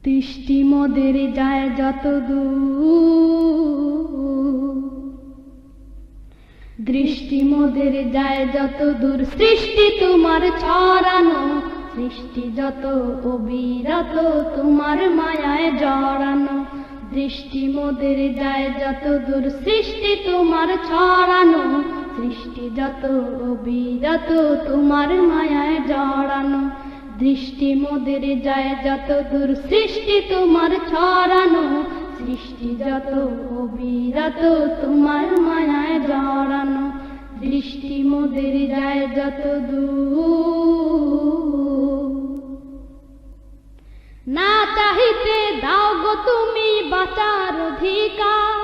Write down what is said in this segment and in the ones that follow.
দৃষ্টি মোদের যায় যত দূর, দৃষ্টি মোদের যায় যত দূর, সৃষ্টি তোমার ছড়ানো, সৃষ্টি যত অবিরত তোমার মায়ায় জড়ানো। দৃষ্টি মোদের যায় যত দূর, সৃষ্টি তোমার ছড়ানো, সৃষ্টি যত অবিরত তোমার মায়ায় জড়ানো। দৃষ্টি মোদের যায় যত দূর, সৃষ্টি তোমার ছড়ানো, সৃষ্টি যত অবিরত তোমার মায়ায় জড়ানো। দৃষ্টি মোদের যায় যত দূর, না চাহিতে দাও গো তুমি বাঁচার অধিকার,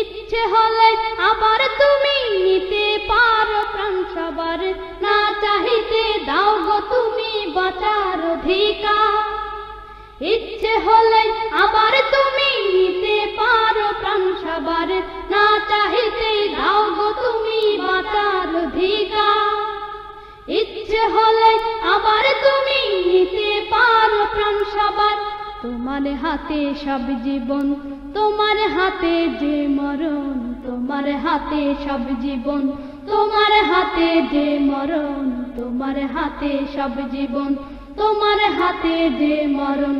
ইচ্ছে হলে আবার তুমি নিতে পারো প্রাণ সবার। না চাহিতে দাও গো তুমি বাঁচার অধিকার, ইচ্ছে হলে আবার তুমি নিতে পারো প্রাণ সবার। না চাহিতে দাও গো তুমি বাঁচার অধিকার, ইচ্ছে হলে আবার তুমি নিতে পারো প্রাণ সবার। তোমার হাতে সব জীবন, তোমার হাতে যে মরণ, তোমার হাতে সব জীবন, তোমার হাতে যে মরণ, তোমার হাতে সব জীবন, তোমার হাতে যে মরণ।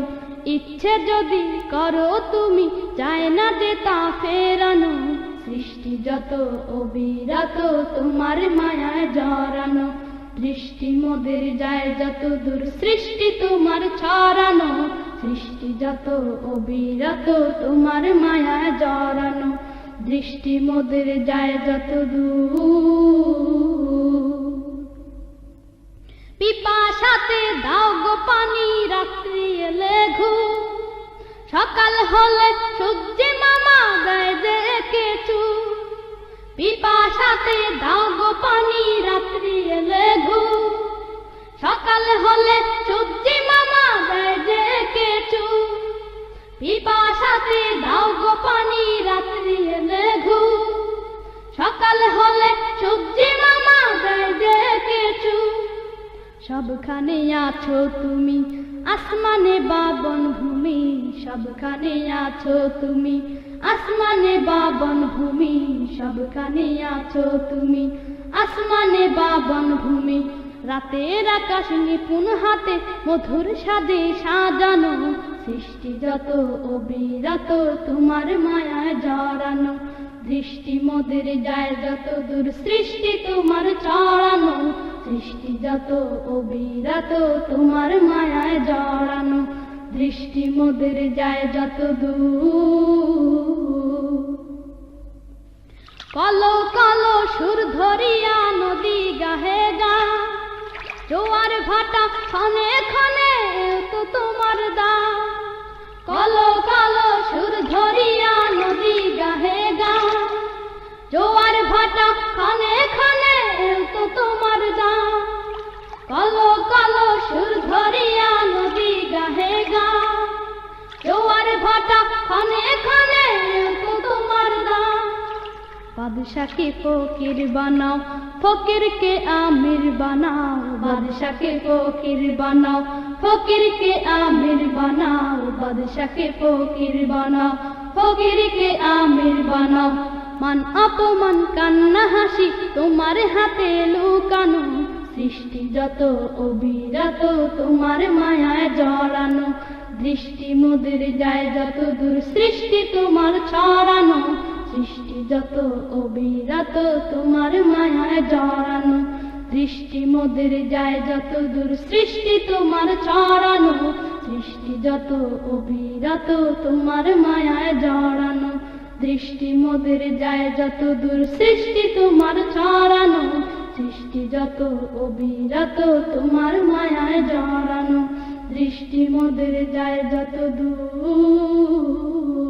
ইচ্ছে যদি করো তুমি, চায় না যে তা ফেরানো। সৃষ্টি যত অবিরত তোমার মায়ায় জড়ানো। দৃষ্টি মোদের যায় যত দূর, সৃষ্টি তোমার ছড়ানো, সৃষ্টি যত অবিরত তোমার মায়ায় জড়ানো। দৃষ্টি মোদের যায় যত দূর, পিপাসাতে দাও গো পানি রাত্রি এলে ঘুম, সকাল হলে সূর্যে মামা গায়ে যে কেচু। পিপাসাতে দাও গো পানি রাত্রি এলে ঘুম, সকাল হলে সূর্যে মামা গায়ে যে কেচু। পিপাসাতে দাও গো পানি রাত্রি এলে ঘুম, সকাল হলে সূর্যে মামা গায়ে যে কেচু। সবখানে আছো তুমি আসমানে বা বনভূমি, সবখানে আছো তুমি আসমানে বা বনভূমি, সবখানে আছো তুমি আসমানে বা বনভূমি। রাতের আকাশ নিপুণ হাতে মধুর সাজে সাজানো, সৃষ্টি যত অবিরত তোমার মায়ায় জড়ানো। দৃষ্টি মোদের যায় যত দূর, সৃষ্টি তোমার ছড়ানো, সৃষ্টি যত অবিরত তোমার মায়ায় জড়ানো। দৃষ্টি মোদের যায় যত দূর, কলো কলো সুর ধরিয়া নদী গাহে গা, জোয়ার ভাটা ক্ষণে ক্ষণে তো তোমার দা। কলো কলো সুর ধরিয়া নদী গাহে গা, জোয়ার ভাটা ক্ষণে ক্ষণে তো তোমার দা। কলো কলো সুর ধরিয়া নদী গাহে গা, জোয়ার ভাটা ক্ষণে ক্ষণে তো তোমার দা। বাদশাকে ফকির বানাও, ফকিরকে আমির বানাও, বাদশাকে ফকির বানাও, ফকিরকে আমির বানাও, বাদশাকে ফকির বানাও, ফকিরকে আমির বানাও। মান অপমান কান্না হাসি তোমার হাতে লুকানো, সৃষ্টি যত অবিরত তোমার মায়ায় জড়ানো। দৃষ্টি মোদের যায় যত দূর, সৃষ্টি তোমার ছড়ানো, সৃষ্টি যত অবিরত তোমার মায়ায় জড়ানো। দৃষ্টি মোদের যায় যত দূর, সৃষ্টি তোমার ছড়ানো, সৃষ্টি যত অবিরত তোমার মায়ায় জড়ানো। দৃষ্টি মোদের যায় যত দূর, সৃষ্টি তোমার ছড়ানো, সৃষ্টি যত অবিরত তোমার মায়ায় জড়ানো। দৃষ্টি মোদের যায় যত দূর।